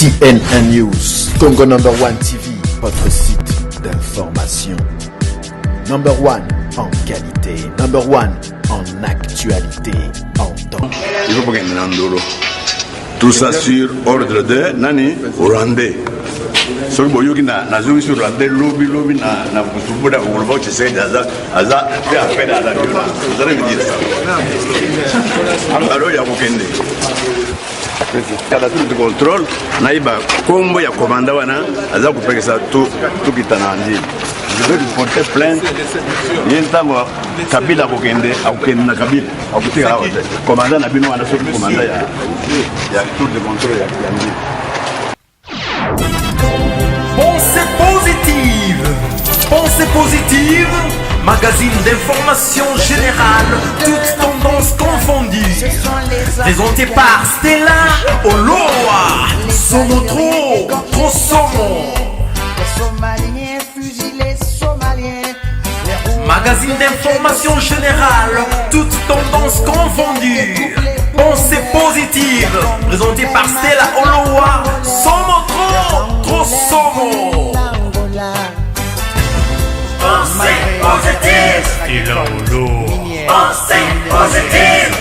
CNN News, Congo Number One TV, votre site d'information. Number One en qualité, Number One en actualité, en temps. Il faut pas qu'il y ait un enduro. Tout ça sur ordre de Nani Rwandais. So boyoki na zongi sur Rwandais lobby na kusubuda ulva chese aza pe apeda la biona. Vous allez me dire ça. Alors il y a kokende. Kada tout contrôle naiba kombo ya komanda wana aza kupekesa tout kitana ndi. Je vais lui porter plainte. Il y a un temps Kabila kokende akokende na Kabila akuteka awa. Komanda na bino wana so komanda ya tout de contrôle ya ndi. Pensée positive, magazine d'information générale, toutes tendances confondues. Présenté par Stella Oloa, Somo trop Somo. Magazine d'information générale, toutes tendances confondues. Pensée positive, présenté par Stella Oloa, Somo trop Somo. Pensée positive, Stella Oloa. Pensée positive,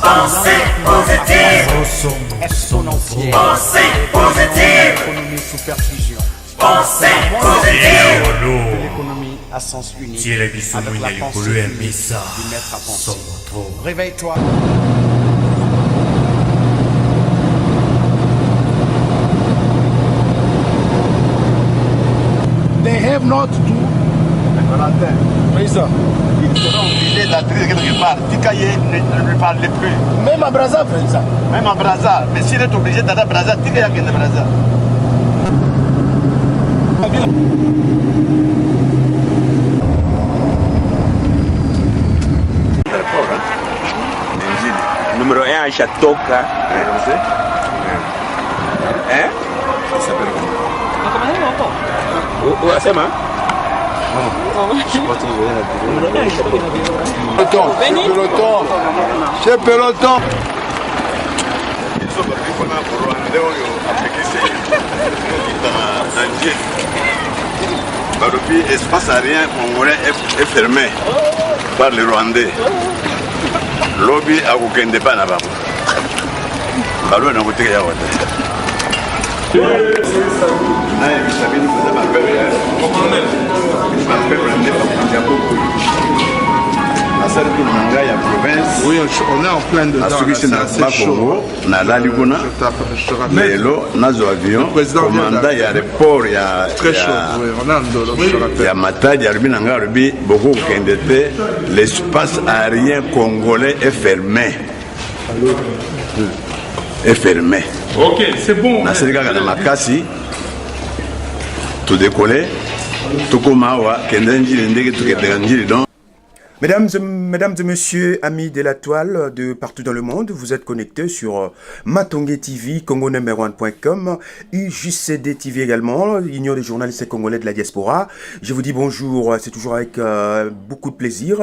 pensée positive, pensée positive, pensée positive. L'économie à sens unique. Avec la pensée du maître à penser. Réveille-toi. They have not to do. Président. Ils seront obligés d'atterrir quelque part. Tikaye ne lui parle plus. Même à Brazza, président. Même à Brazza. Mais s'il est obligé d'aller à Brazza, Tikaye qui est à Brazza. Numéro 1 ashatoka. Eh? Unasema? Peloton. C'est peloton. L'espace aérien congolais est fermé par les Rwandais. Lobby à Kokende pas là-bas. Ballon à côté de la Oui, on est en plein dedans. C'est chaud. Mais là, dans l'avion, le commandant y a l'aéroport, il y a très chaud. il y a Matadi, il y a beaucoup de l'espace aérien congolais est fermé. Est fermé. Ok, c'est bon. Na serikali na makasi tudekole tukomawa kende njili ndege tukende njili donc. Mesdames et messieurs, amis de la toile de partout dans le monde, vous êtes connectés sur Matongué TV, congo-number-one.com, UJCD TV également, Union des journalistes congolais de la diaspora. Je vous dis bonjour, c'est toujours avec beaucoup de plaisir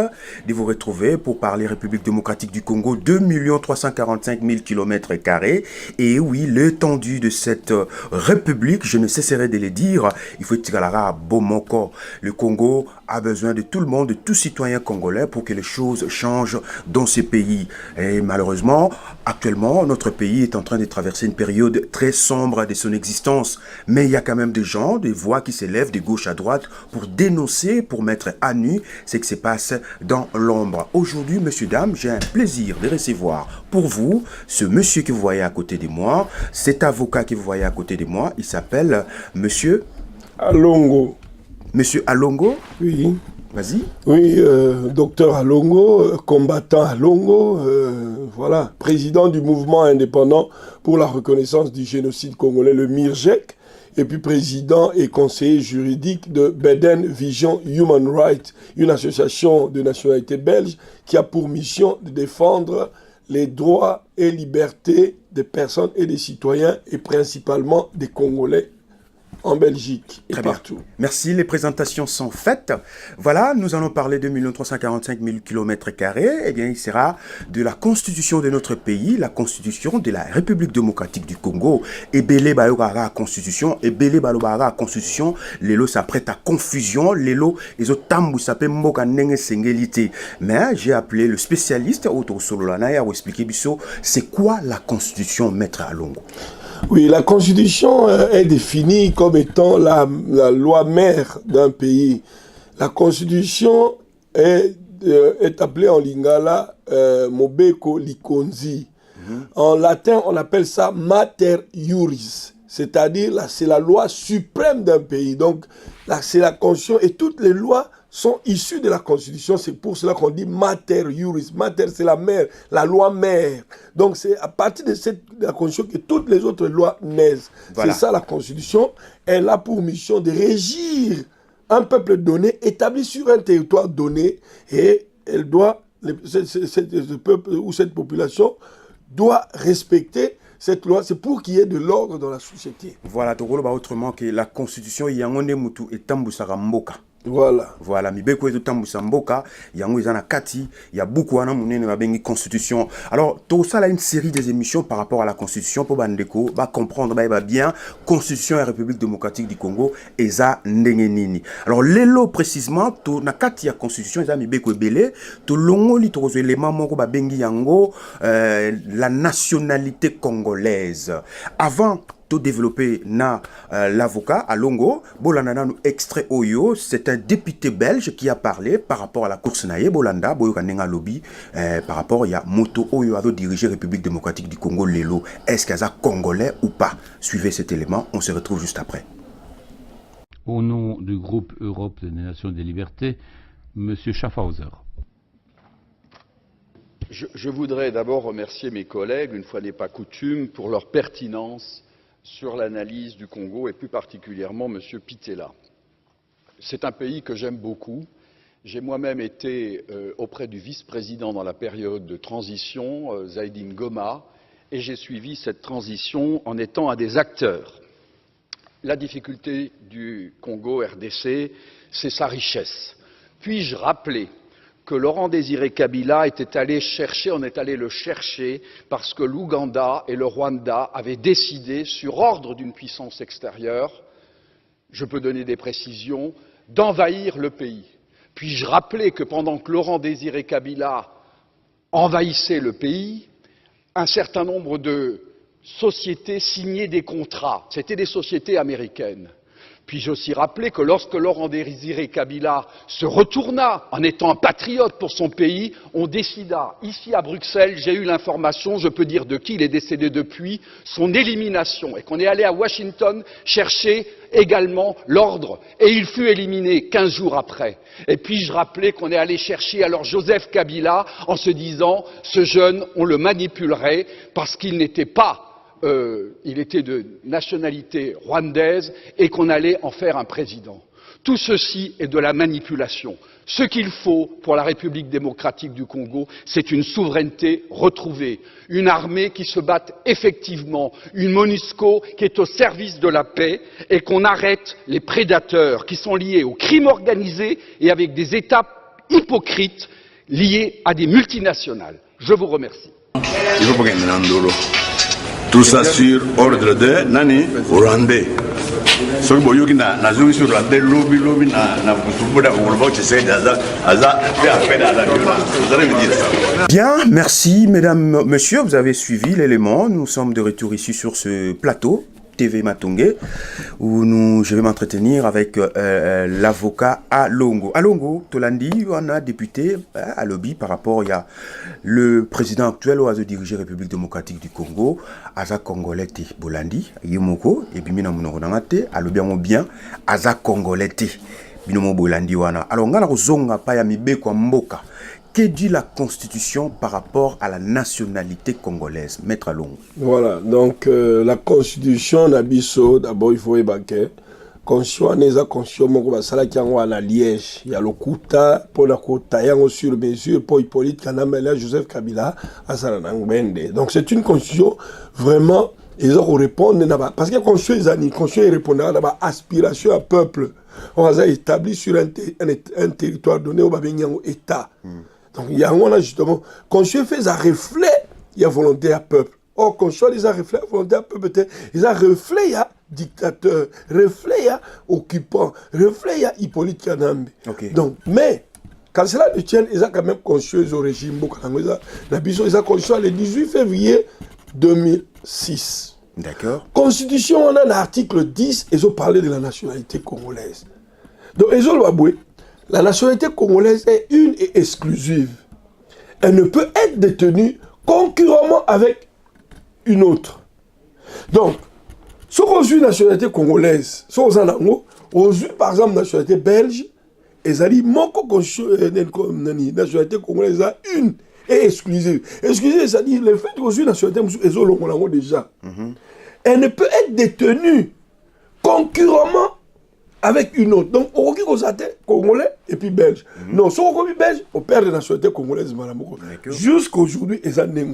de vous retrouver pour parler République démocratique du Congo, 2 345 000 km². Et oui, l'étendue de cette République, je ne cesserai de le dire, il faut tirer à Bomoko. Le Congo a besoin de tout le monde, de tout citoyen congolais pour que les choses changent dans ce pays. Et malheureusement, actuellement, notre pays est en train de traverser une période très sombre de son existence. Mais il y a quand même des gens, des voix qui s'élèvent de gauche à droite pour dénoncer, pour mettre à nu ce qui se passe dans l'ombre. Aujourd'hui, messieurs, dames, j'ai un plaisir de recevoir pour vous ce monsieur que vous voyez à côté de moi, cet avocat que vous voyez à côté de moi. Il s'appelle monsieur Alongo. Monsieur Alongo? Oui. Vas-y. Oui, docteur Alongo, combattant Alongo, voilà, président du mouvement indépendant pour la reconnaissance du génocide congolais, le MIRGEC, et puis président et conseiller juridique de Beden Vision Human Rights, une association de nationalité belge qui a pour mission de défendre les droits et libertés des personnes et des citoyens, et principalement des Congolais en Belgique et Très partout. Bien. Merci, les présentations sont faites. Voilà, nous allons parler de 1 345 000 km². Eh bien, il sera de la constitution de notre pays, la constitution de la République démocratique du Congo. Et Belé Bayogara constitution, et Belé Balobara constitution, l'élo s'apprête à confusion, l'élo, les autres tambou s'appellent Mboka Nenge Sengelité. Mais j'ai appelé le spécialiste, Otto Sololana, à expliquer, Bisso, c'est quoi la constitution, Maître Alongo? Oui, la Constitution est définie comme étant la loi mère d'un pays. La Constitution est appelée en lingala Mobeko Likonzi. En latin, on appelle ça Mater Iuris, c'est-à-dire c'est la loi suprême d'un pays. Donc, c'est la Constitution et toutes les lois sont issues de la Constitution. C'est pour cela qu'on dit Mater Iuris. Mater, c'est la mère, la loi mère. Donc, c'est à partir de la Constitution que toutes les autres lois naissent. Voilà. C'est ça la Constitution. Elle a pour mission de régir un peuple donné, établi sur un territoire donné, et elle doit, ce peuple ou cette population doit respecter cette loi. C'est pour qu'il y ait de l'ordre dans la société. Voilà, autrement que la Constitution, il y a un mutu et tambusara mboka. Voilà, mibeko ezo tambusa mboka, yango ezana kati, il y a beaucoup ana munene babengi constitution. Alors, tout ça là une série des émissions par rapport à la constitution pour bandeko, ba comprendre ba bien constitution et République démocratique du Congo eza ndenge nini. Alors, lelo précisément to na kati ya constitution eza mibeko ebele, to longoli to zo élément moko babengi yango la nationalité congolaise. Avant tout développé na l'avocat Alongo, Bolanda nous extrait Oyo, c'est un député belge qui a parlé par rapport à la course naie Bolanda, Boyoka Nenga lobby, par rapport il y a Moto Oyo a dirigé République démocratique du Congo Lelo. Est-ce qu'il y a congolais ou pas? Suivez cet élément, on se retrouve juste après. Au nom du groupe Europe des Nations des Libertés, Monsieur Schaffhauser. Je voudrais d'abord remercier mes collègues, une fois n'est pas coutume, pour leur pertinence sur l'analyse du Congo et plus particulièrement M. Pitela. C'est un pays que j'aime beaucoup. J'ai moi-même été auprès du vice-président dans la période de transition, Zaïdine Goma, et j'ai suivi cette transition en étant un des acteurs. La difficulté du Congo RDC, c'est sa richesse. Puis-je rappeler que Laurent Désiré Kabila on est allé le chercher parce que l'Ouganda et le Rwanda avaient décidé, sur ordre d'une puissance extérieure, je peux donner des précisions, d'envahir le pays. Puis-je rappeler que pendant que Laurent Désiré Kabila envahissait le pays, un certain nombre de sociétés signaient des contrats. C'était des sociétés américaines. Puis-je aussi rappeler que lorsque Laurent Désiré Kabila se retourna en étant un patriote pour son pays, on décida, ici à Bruxelles, j'ai eu l'information, je peux dire de qui il est décédé depuis, son élimination, et qu'on est allé à Washington chercher également l'ordre, et il fut éliminé 15 jours après. Et puis-je rappeler qu'on est allé chercher alors Joseph Kabila en se disant, ce jeune, on le manipulerait parce qu'il n'était pas il était de nationalité rwandaise et qu'on allait en faire un président. Tout ceci est de la manipulation. Ce qu'il faut pour la République démocratique du Congo, c'est une souveraineté retrouvée, une armée qui se batte effectivement, une MONUSCO qui est au service de la paix et qu'on arrête les prédateurs qui sont liés au crime organisé et avec des États hypocrites liés à des multinationales. Je vous remercie. Tout ça sur ordre de Nani Rwandais. Ce que vous avez sur Rwandais, lobby, na Busubuda, Oulvo, tu sais, Aza, fait appel à la violence. Vous allez me dire ça. Bien, merci, mesdames, messieurs, vous avez suivi l'élément. Nous sommes de retour ici sur ce plateau. TV Matongé, où je vais m'entretenir avec l'avocat Alongo. Alongo, Tolandi, on a député à lobby par rapport à le président actuel où a dirigé la République démocratique du Congo, Aza Congolais Bolandi, Yemoko, et puis mina monoronangate, à lobby bien, Aza Congolais binomo Bolandi wana. Alors, on a la zonga pa ya mibeko mboka. Que dit la Constitution par rapport à la nationalité congolaise? Maître Alongo. Voilà, donc la Constitution, Nabiso, d'abord il faut évacuer. Constitution, neza Constitution, moko basala kiango à Liège. Il y a le Kouta, pour la Kouta, yango sur mesure, pour Hippolyte Kanamela, Joseph Kabila, à Saranangbende. Donc c'est une Constitution vraiment ils ont répondu parce que Constitution répondait à l'aspiration à peuple. On a établi sur un territoire donné au État. Donc il y a un justement Constitution fait un reflet, il y a volonté à peuple. Or Constitution ils a reflet volonté à peuple, ils a reflet à dictateur, reflet à occupant, reflet à Hippolyte Kanambe. Donc mais quand cela ne tient, ils ont quand même Constitution au régime ils ont Constitution le 18 février 2006. D'accord. Constitution, on a l'article 10, ils ont parlé de la nationalité congolaise. Donc, ils ont avoué, la nationalité congolaise est une et exclusive. Elle ne peut être détenue concurremment avec une autre. Donc, si on a une nationalité congolaise, si on a par exemple une nationalité belge, ils ont dit, mon nationalité congolaise a une et exclusive. Exclusive, c'est-à-dire le fait que la nationalité ils ont déjà. Elle ne peut être détenue concurremment avec une autre. Donc, on est congolais et puis belge. Non, si on est belge, on perd la nationalité congolaise. Jusqu'à aujourd'hui, ils ont des.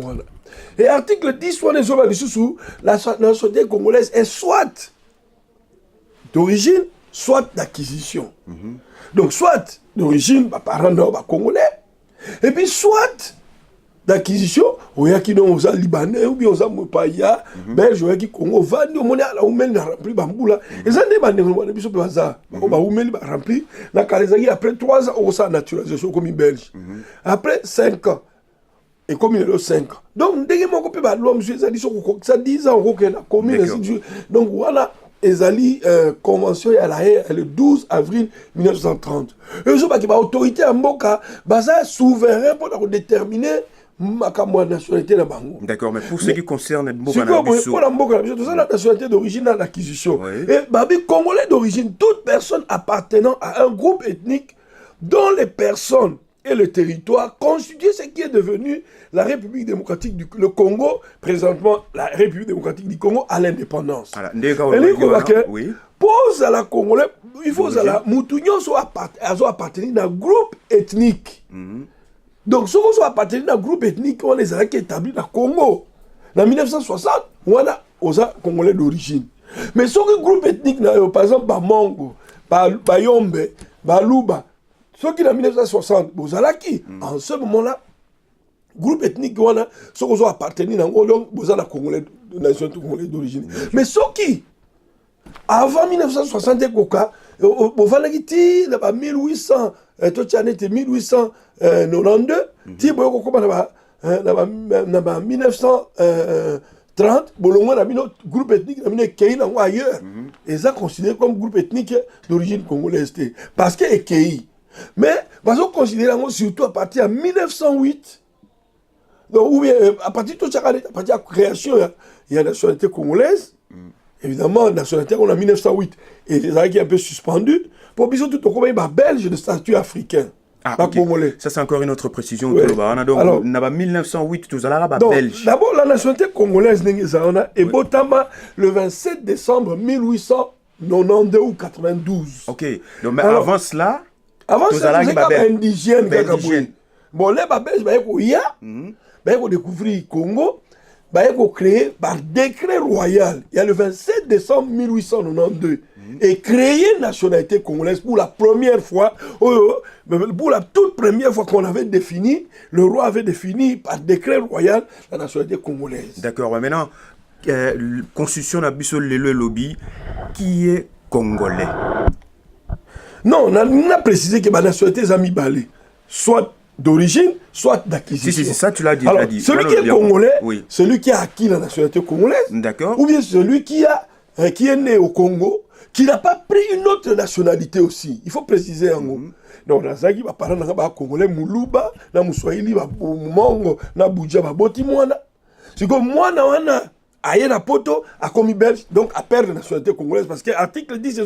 Et article 10, on est sur la nationalité congolaise est soit d'origine, soit d'acquisition. Donc, soit d'origine, parents congolais, et puis soit d'acquisition, on y a qui ont libanais ou bien on a mopaya belge, on y a qui Congo vandi on a la oumeli na rempli bambula et ça ne bande on biso baza on ba oumeli ba rempli na kalezaki après 3 ans on sa naturalisation comme belge après 5 ans et comme il est 5 ans donc dès que mon copie ba loi monsieur ça dit ça 10 ans on na commune donc voilà ezali convention ya la haye le 12 avril 1930 et zo ba ki ba autorité en mboka baza souverain pour déterminer ma nationalité na bango. D'accord, mais pour ce qui concerne pour la nationalité d'origine à l'acquisition. Et babi congolais d'origine, toute personne appartenant à un groupe ethnique dont les personnes et le territoire constituent ce qui est devenu la République démocratique du Congo, présentement la République démocratique du Congo à l'indépendance. Pose à la Congolais, il faut à la Moutounion soit appartenir à un groupe ethnique. Donc, si on appartient à un groupe ethnique, on les a établis dans le Congo. En 1960, on a aux Congolais d'origine. Mais si on groupe ethnique, par exemple, Bamongo, Bayombe, Baluba, ceux qui en 1960, vous avez qui en ce moment-là, groupe ethnique, on a ceux qui ont appartenu à la Congolais d'origine. Mais ceux qui, avant 1960, on va dire, 1800, 1892, ti boyo ko na 1930 bolongo na bino groupe ethnique na bino kei na ailleurs et ça considéré comme groupe ethnique d'origine congolaise parce que kei mais parce qu'on considère surtout à partir de 1908 donc ou bien à partir de à partir de la création il y a la nationalité congolaise évidemment la nationalité on a 1908 et les a qui un peu suspendu pour biso tout comme ba belge de statut africain. Ah, okay. Ça c'est encore une autre précision. Ouais. Donc, alors, 1908, tout ça belge. D'abord, la nationalité congolaise est botama le 27 décembre 1892 ou 92. Ok. Donc, mais alors, avant cela, c'est comme indigène. Bon, les Belges, ils ont découvert le Congo, ils ont créé par décret royal. Il y a le 27 décembre 1892. Et créer une nationalité congolaise pour la première fois, pour la toute première fois qu'on avait défini, le roi avait défini par décret royal la nationalité congolaise. D'accord, ouais, maintenant, constitution d'Abisso Lelo Lobby, qui est congolais? Non, on a précisé que la nationalité est ami balé, soit d'origine, soit d'acquisition. Si, ça tu l'as dit. Alors, celui qui est congolais, oui. Celui qui a acquis la nationalité congolaise, d'accord, ou bien celui qui est né au Congo, qui n'a pas pris une autre nationalité aussi. Il faut préciser en gros. Donc, Nazaki va parler de Congolais, Moulouba, na Moussoaili, Mongo, na Boudja, Boti Mwana. C'est comme moi, aïe na poto, a commis belge, donc à perdre la nationalité congolaise. Parce que l'article 10,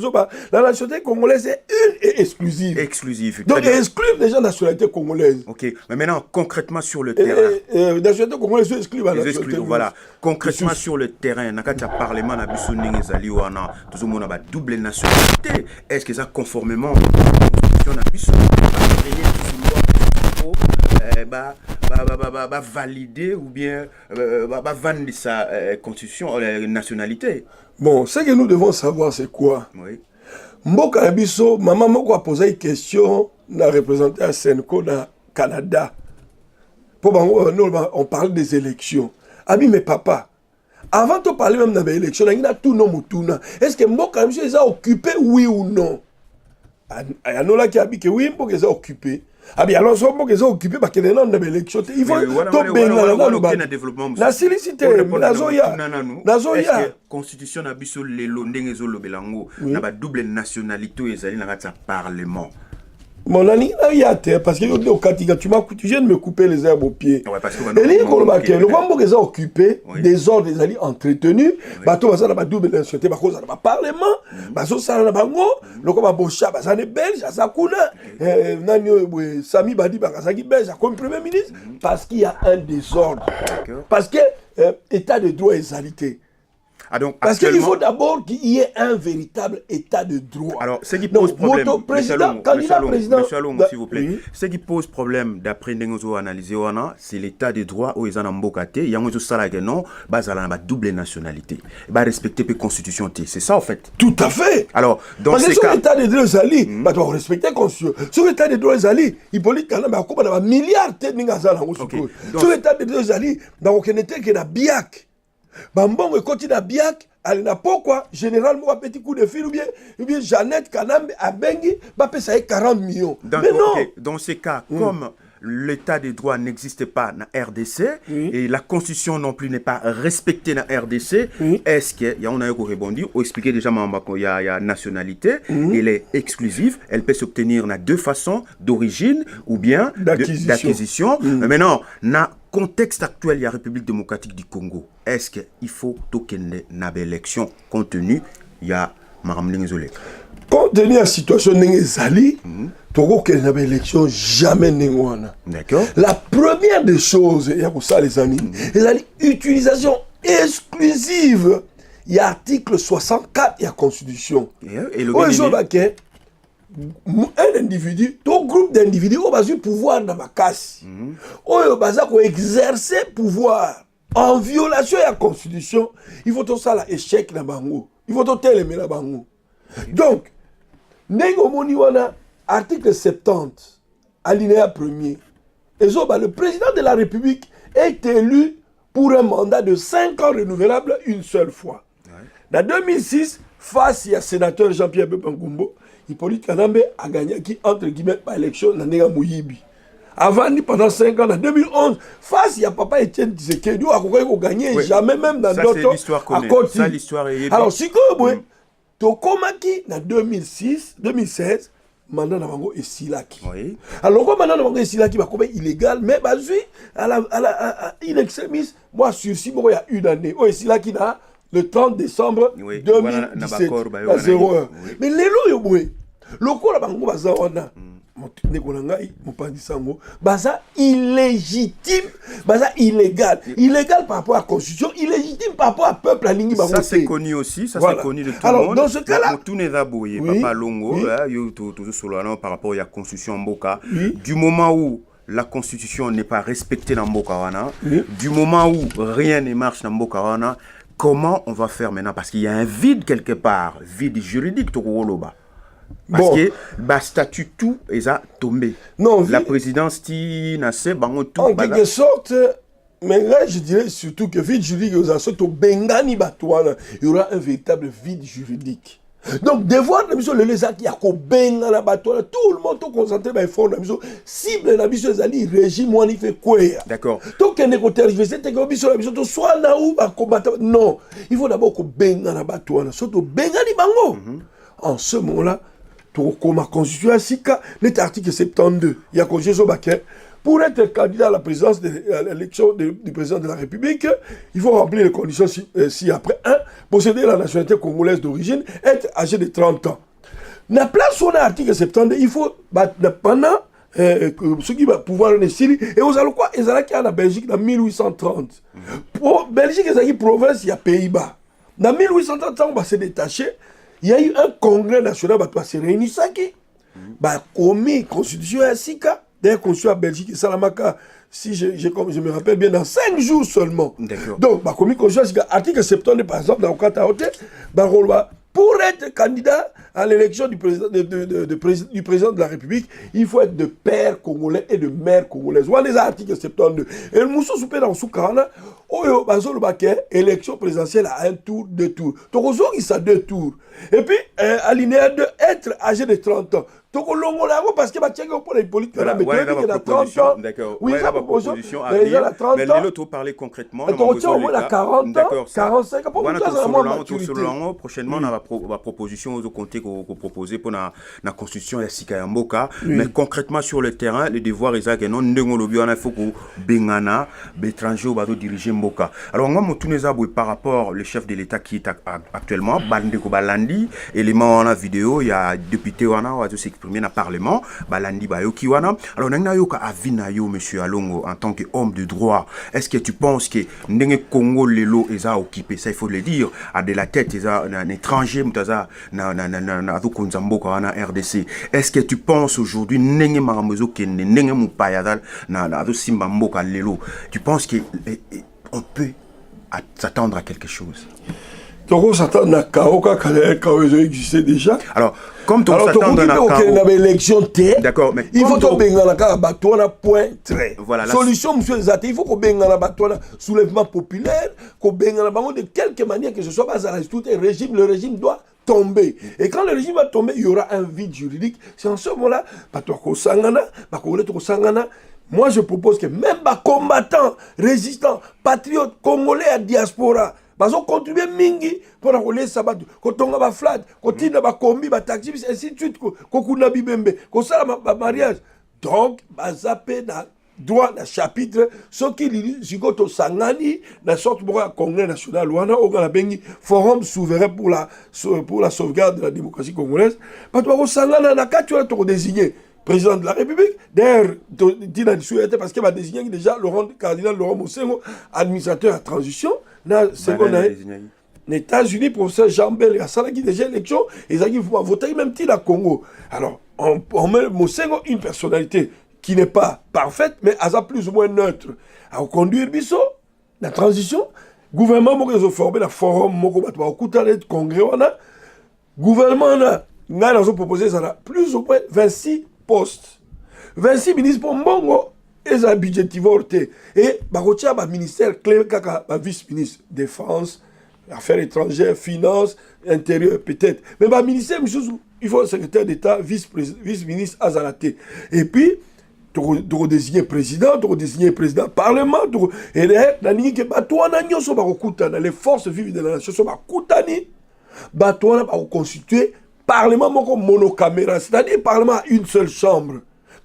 la nationalité congolaise est une et exclusive. Exclusive. Donc, exclure déjà la nationalité congolaise. Ok, mais maintenant, concrètement sur le terrain. La nationalité congolaise exclut la nationalité congolaise. Voilà, concrètement sur le terrain, dans le Parlement, na Bissouning et Zali, on a tout le monde a double nationalité. Est-ce que ça, conformément à la constitution, na Bissouning, valider ou bien vendre sa constitution, nationalité. Bon, ce que nous devons savoir, c'est quoi? Oui. Mboka Nabiso, maman Moko a posé une question, on a représenté à Senko dans Canada. On parle des élections. Abi, mais papa, avant de parler même des élections, il y a tout non moutuna. Est-ce que Mboka Nabiso est occupé, oui ou non? Il y a qui a dit que oui, Mboka est occupé. Abi, alors, si Mboka est occupé, parce que les noms des élections, il faut tout bien développement. La silicité, Nazoya. Est-ce que constitution Nabiso, les Londres, Belango, n'a pas double nationalité, ils allaient dans le parlement. Mon ami, il y a terre, parce que tu viens de me couper les herbes aux pieds. Ouais, parce que le Rwanda est occupé, des ordres, des alliés entretenus, bateau, ça n'a pas double nationalité, parce que ça n'a pas parlement, bateau, ça n'a pas go, le combat Bocha, ça n'est belge, ça kuna, Sami Badi, ça qui belge, comme premier ministre, parce qu'il y a un désordre. Parce que état de droit et égalité. Ah donc, parce qu'il faut d'abord qu'il y ait un véritable état de droit. Alors, ce qui pose problème, Monsieur Alongo, s'il vous plaît, oui. Ce qui pose problème, d'après nous analyser, c'est l'état de droit où ils en ont mbokate, il y a un salaire non, une double nationalité, respecter la constitution, c'est ça en fait. Tout à fait. Alors, dans parce ces que cas, sur l'état de droit zali, bah doit respecter la constitution. Sur l'état de droit zali, Hippolyte Kana ba ko ba milliards de ngazala ngo sukuru. Sur l'état de droit zali, na okenete ke na biak. Bambongo continue à biak, elle n'a pas quoi, généralement un petit coup de fil ou bien Jeannette Kanambe a bengi, va payer 40 millions. Mais non. Okay. Dans ces cas, comme l'état de droit n'existe pas dans RDC et la constitution non plus n'est pas respectée dans RDC, est-ce qu'il y a on a répondu ou expliqué déjà il y a nationalité, elle est exclusive, elle peut s'obtenir dans deux façons, d'origine ou bien d'acquisition. Mais maintenant, dans contexte actuel, il y a la République démocratique du Congo. Est-ce qu'il faut token na élection compte tenu il y a Maram Lingzolé? Compte tenu de la situation Nengezali, Togo qu'il n'y a élection jamais Nengwana. D'accord. La première des choses, il y a pour ça les amis, l'utilisation exclusive. Il y a article 64, il y a constitution. Et le un individu, tout groupe d'individus ont besoin de pouvoir dans ma casse. Ils ont besoin d'exercer pouvoir en violation de la constitution. Il faut tout ça l'échec dans bango. Il faut tout télémer dans bango. Donc, article 70, alinéa 1er, le président de la République est élu pour un mandat de 5 ans renouvelable une seule fois. En 2006, face à sénateur Jean-Pierre Bepangumbo, Hippolyte Kanambe a gagné qui entre guillemets par élection dans Nenga Mouyibi. Avant, pendant 5 ans, en 2011, face à papa Etienne Tshisekedi, il a gagné jamais même dans d'autres à côté. Ça, l'histoire est... Alors, si vous Tokomaki, en 2016, mandat Nabango et Silaki. Alors, quand mandat Nabango et Silaki, c'est illégal, mais à la in-extremis, moi, sursis, il y a une année. Oh, Silaki, le 30 décembre 2017, à 0 heure. Mais les lois, le coup, la bango, baza illégitime, baza illégal. Illégal par rapport à la constitution, illégitime par rapport au peuple à l'Ingi. Ça c'est connu aussi, ça c'est connu de tout le monde. Dans ce cas-là, tout n'est pas bouillé, Papa Longo, par rapport à la constitution Mboka. Du moment où la constitution n'est pas respectée dans Mboka, du moment où rien ne marche dans Mboka, comment on va faire maintenant? Parce qu'il y a un vide quelque part, vide juridique, Tokoloba. Parce que le statut tout est tombé. Non, la présidence n'a pas tout. En quelque sorte, mais là je dirais surtout que vide juridique, il y aura un véritable vide juridique. Donc, devoir de mission, le lézard qui a benga la bateau, tout le monde concentré dans les fonds de la mission, cible la mission, c'est régime, on y fait quoi? D'accord. Donc, un écouteur, je vais dire que la mission, soit là où va combattre. Non, il faut d'abord que benga la bateau, surtout benga li bango. En ce moment-là, comme la constitution SICA, l'article 72, il y a constitution baquet. Pour être candidat à la présidence de l'élection du président de la République, il faut remplir les conditions ci-après. 1. Posséder la nationalité congolaise d'origine, être âgé de 30 ans. La place où on a l'article 72, il faut, pendant ce qui va pouvoir le Syrie, et vous allez quoi? Ils allaient en Belgique en 1830. Pour Belgique, ils allaient province, il y a Pays-Bas. En 1830, on va se détacher. Il y a eu un congrès national qui va se réunir. Commis constitution SICA. D'ailleurs, constitution à Belgique et Salamaka, si comme je me rappelle bien, dans 5 jours seulement. D'accord. Donc, comme article 70, par exemple, dans le cas pour être candidat à l'élection du président de la République, il faut être de père congolais et de mère congolaise. Voilà les articles 72. Et le Moussou Soupé dans le Soukana, élection présidentielle à 1 tour, 2 tours. Tokozo, il a 2 tours. Et puis, alinéa 2, être âgé de 30 ans. Parce que pour les politiques, voilà, mais ouais, il a 30 ans. D'accord. Oui, ouais, ça proposition à dire. Mais l'autre parler concrètement. On a 40 ans, 45 ans. Voilà, prochainement, on a la proposition aux côtés qu'on proposait pour la constitution de Sika Mboka. Mais concrètement, sur le terrain, les devoirs, il faut que Bengana, l'étranger, va diriger Mboka. Alors, moi, par rapport au chef de l'État qui est actuellement, Bandeko Balandi, élément en vidéo, il y a député wana va s'exprimer dans le Parlement, Balandi Bayoki wana. Alors, n'a yoka avina yo, monsieur Alongo, en tant qu'homme de droit, est-ce que tu penses que Ndenge Congo Lelo est occupé, ça il faut le dire, à de la tête, un étranger, na RDC. Est-ce que tu penses aujourd'hui, Ndenge Maramozo Kende, Ndenge Mupayadal, na Simba Mboka Lelo, tu penses qu'on peut s'attendre à quelque chose? On s'attend à Kaoka quand ils existaient déjà. Alors, comme on s'attend à une élection, d'accord, mais il faut que Bengana Batouana point trait. Voilà, solution, monsieur Zate, il faut que Bengana Batouana soulèvement populaire, que Bengana de quelque manière que ce soit pas à tout le régime doit tomber. Et quand le régime va tomber, il y aura un vide juridique. C'est en ce moment-là, moi je propose que même les combattants, résistants, patriotes, congolais à diaspora, ils ont contribué mingi pour la relais sabat, quand on a flat, quand on a combi, taxi, ainsi de suite, quand on a bibembe, quand ça a mariage. Donc, bazapé na droit na chapitre, ce qui dit que sangani na sorte de congrès national, ou on a bengi forum souverain pour la sauvegarde de la démocratie congolaise. Parce que sangana na quatre tu as désigné président de la République. D'ailleurs, parce qu'il va désigner déjà cardinal Laurent Mosengo, administrateur à transition. Les États-Unis, professeur Jean Bel, il y a déjà élection, ils ont voté même à Congo. Alors, on met Mosengo une personnalité qui n'est pas parfaite, mais elle a plus ou moins neutre. À conduire Bisso, la transition, gouvernement, ils ont formé le forum, le congrès, gouvernement, nous avons proposé plus ou moins 26 postes. 26 ministres pour Mbongo, et ça budgétivorté. Et barotia ba ministère clé kaka ba vice-ministre défense, affaires étrangères, finances, intérieur peut-être. Mais ba ministère il faut un secrétaire d'État, vice-ministre Azalaté. Et puis tu désigner président, tu désigner président parlement, et la ligne que batouana nyoso ba kokutana, les forces vives de la nation so ba kutani, batouana ba constituer parlement monocaméral, c'est-à-dire parlement à une seule chambre.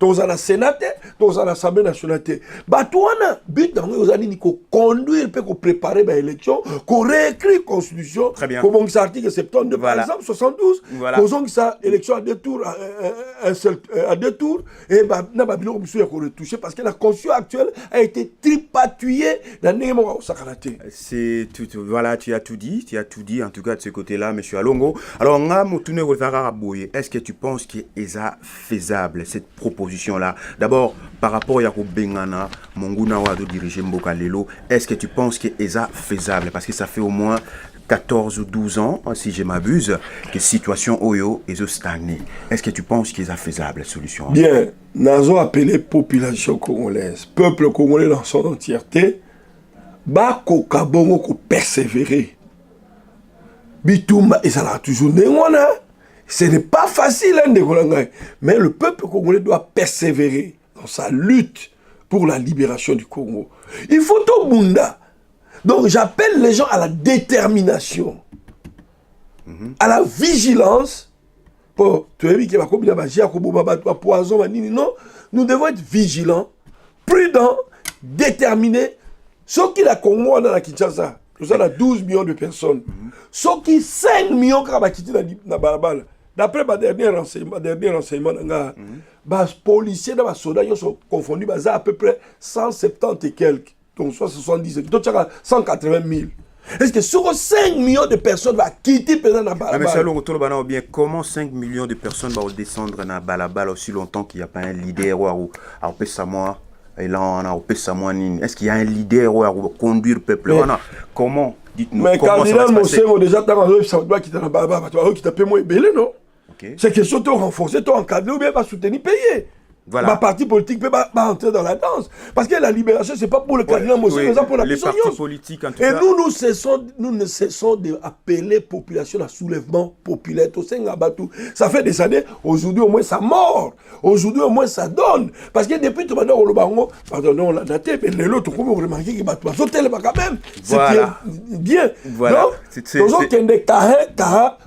Dans la Sénat, dans l'Assemblée nationale. Batouana, but dans les années, qu'on conduire, qu'on préparer l'élection, qu'on réécrit la Constitution, comme on article 72, par exemple, 72, qu'on ça élection à 2 tours, à 2 tours, et n'a pas besoin de retoucher parce que la Constitution actuelle a été tripatouillée dans les moments où ça a été. C'est tout, voilà, tu as tout dit, en tout cas de ce côté-là, M. Alongo. Alors, est-ce que tu penses que c'est faisable, cette proposition là? D'abord, par rapport à Yako Bengana, Monguna Wado diriger Mboka Lelo, est-ce que tu penses que c'est faisable? Parce que ça fait au moins 14 ou 12 ans, si je m'abuse, que la situation Oyo est stagnée. Est-ce que tu penses que c'est faisable, la solution? Bien, nous avons appelé population congolaise, peuple congolais dans son entièreté, Bako Kabongo ko persévérer. Bitouma, et ça l'a toujours dit, ce n'est pas facile, mais le peuple congolais doit persévérer dans sa lutte pour la libération du Congo. Il faut tout bunda. Donc j'appelle les gens à la détermination, à la vigilance. Nous devons être vigilants, prudents, déterminés. Ce qui la Congo dans la Kinshasa, nous avons 12 millions de personnes. Ce qui 5 millions dans Balabala. D'après ma dernier renseignement, les policiers et les soldats sont confondus à peu près 170 et quelques, donc soit 70, donc 180 000. Est-ce que sur 5 millions de personnes vont quitter dans Balabala? Bien, comment 5 millions de personnes vont descendre dans Balabala aussi longtemps qu'il n'y a pas un leader ou à Samoa? Et là, on a opé Samoanine. Est-ce qu'il y a un leader qui va conduire le peuple? Comment? Dites-nous. Mais comment ça va cardinal se passer? Monsengo, déjà, ça doit quitter la baba, qui t'a payé moins belé, non? C'est question de renforcer, de encadrer ou bien pas soutenir, payer. Voilà. Ma parti politique peut pas entrer dans la danse. Parce que la libération, c'est pas pour le cardinal Monsengo, c'est pour la les puissance. partis politiques, en tout Et cas. nous ne cessons d'appeler la population à soulèvement populaire. Ça fait des années, aujourd'hui au moins ça mord. Aujourd'hui au moins ça donne. Parce que depuis tout le monde, pardon, on l'a daté, mais les autres, on a remarqué qu'ils battent pas. Sauter quand même. Voilà. C'est bien. Voilà. Donc,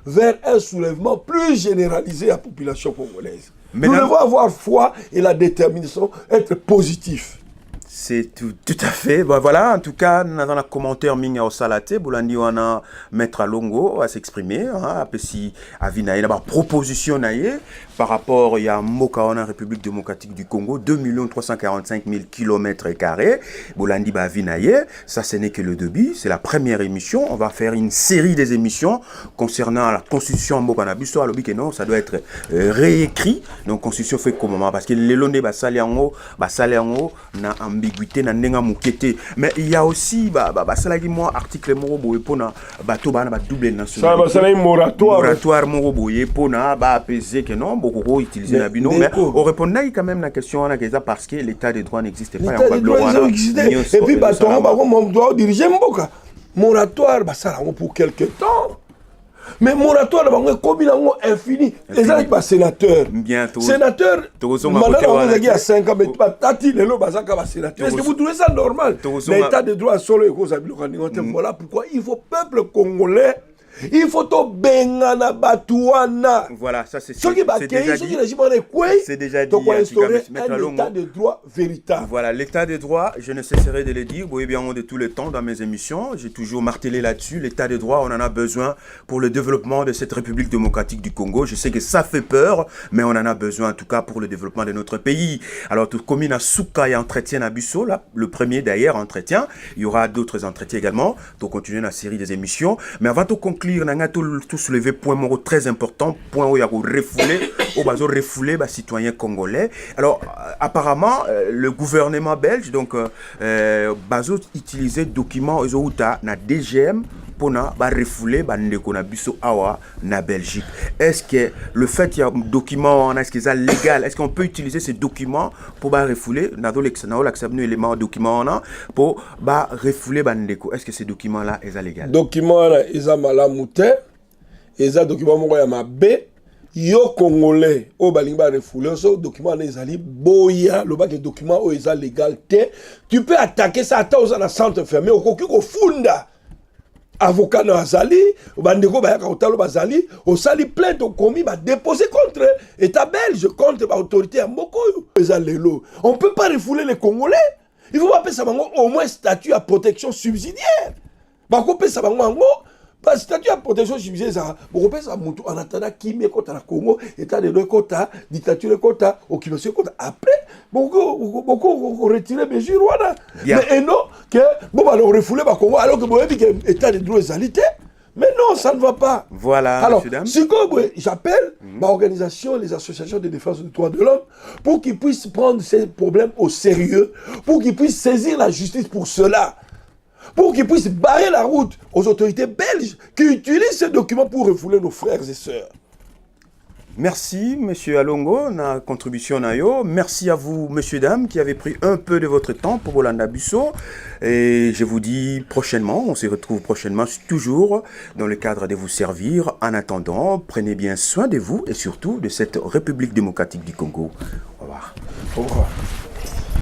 vers un soulèvement plus généralisé à la population congolaise. Nous devons avoir foi et la détermination, être positif. C'est tout à fait. Bah, voilà, en tout cas, dans la commentaire minga au salate, Boulandi on a Maître Alongo à s'exprimer, après si avina une proposition par rapport il y a Moka en République démocratique du Congo 2 345 000 km². Boulandi ba avinaye, ça ce n'est que le début, c'est la première émission, on va faire une série des émissions concernant la constitution Moka na biso alobi que non, ça doit être réécrit. Donc constitution fait comment parce que les londe ba saliango na ambiguïté na ndenga mukete, mais il y a aussi salagi moi article moko boye pona bato bana ba double nationalité. Ça va moratoire moko boye pona ba apaiser que non beaucoup utiliser na bino, mais on répondait quand même la question on a que ça parce que l'état de droit n'existe pas. Et puis bato on doit diriger mboka moratoire ça pour quelque temps. Mais moratoire, comme il est infini, les gens sont sénateurs. Sénateurs, maintenant, on a 5 ans, mais tati, les gens sont sénateurs. Est-ce que vous trouvez ça normal? L'état de droit solo, voilà pourquoi il faut peuple congolais. Il faut to bengana batuana. Voilà, ça c'est déjà dit. C'est déjà dit. Un état de droit véritable. Voilà, l'état de droit, je ne cesserai de le dire, vous voyez bien de tout le temps dans mes émissions, j'ai toujours martelé là-dessus, l'état de droit, on en a besoin pour le développement de cette République démocratique du Congo. Je sais que ça fait peur, mais on en a besoin en tout cas pour le développement de notre pays. Alors, tout comme il Souka et entretien à Busso, là, le premier d'ailleurs entretien, il y aura d'autres entretiens également, pour continuer la série des émissions. Mais avant de conclure, on a tout soulevé point très important, point où il y a refoulé les citoyens congolais. Alors apparemment le gouvernement belge donc bazo utilisé document na DGM pour refouler ndeko na biso awa na Belgique. Est-ce que le fait qu'il y a un document est-ce que c'est légal? Est-ce qu'on peut utiliser ces documents pour refouler élément document pour refouler ndeko? Est-ce que ces documents là est légal? Documents là ils ont malamouté, ils ont document moko ya mabe. Yo congolais au balinga refouler ce document les ali boya le bas que document o est légal té. Tu peux attaquer ça à dans un centre fermé au koki ko funda. Avocat na azali, bandeko ba yaka otalo bazali, o sali plainte au commis ba déposer contre état belge contre ba autorité ya mboko yo. On peut pas refouler les Congolais. Il faut pas passer au moins statut à protection subsidiaire. Ba ko pesa bango parce que statut à protection subsidiaire ça beaucoup pesa mutu en attendant qui met contre la Congo état de droit contre dictature contre occupation contre après beaucoup retirer mesures voilà. Mais non que bon alors refouler ba Congo alors que bon que état de droit égalité. Mais non, ça ne va pas. Voilà, alors, si j'appelle ma organisation, les associations de défense des droits de l'homme, pour qu'ils puissent prendre ces problèmes au sérieux, pour qu'ils puissent saisir la justice pour cela, pour qu'ils puissent barrer la route aux autorités belges qui utilisent ces documents pour refouler nos frères et sœurs. Merci, monsieur Alongo, na contribution na yo. Merci à vous, messieurs, dames, qui avez pris un peu de votre temps pour Bolanda Busso. Et je vous dis prochainement, on se retrouve prochainement, toujours dans le cadre de vous servir. En attendant, prenez bien soin de vous et surtout de cette République démocratique du Congo. Au revoir. Au revoir.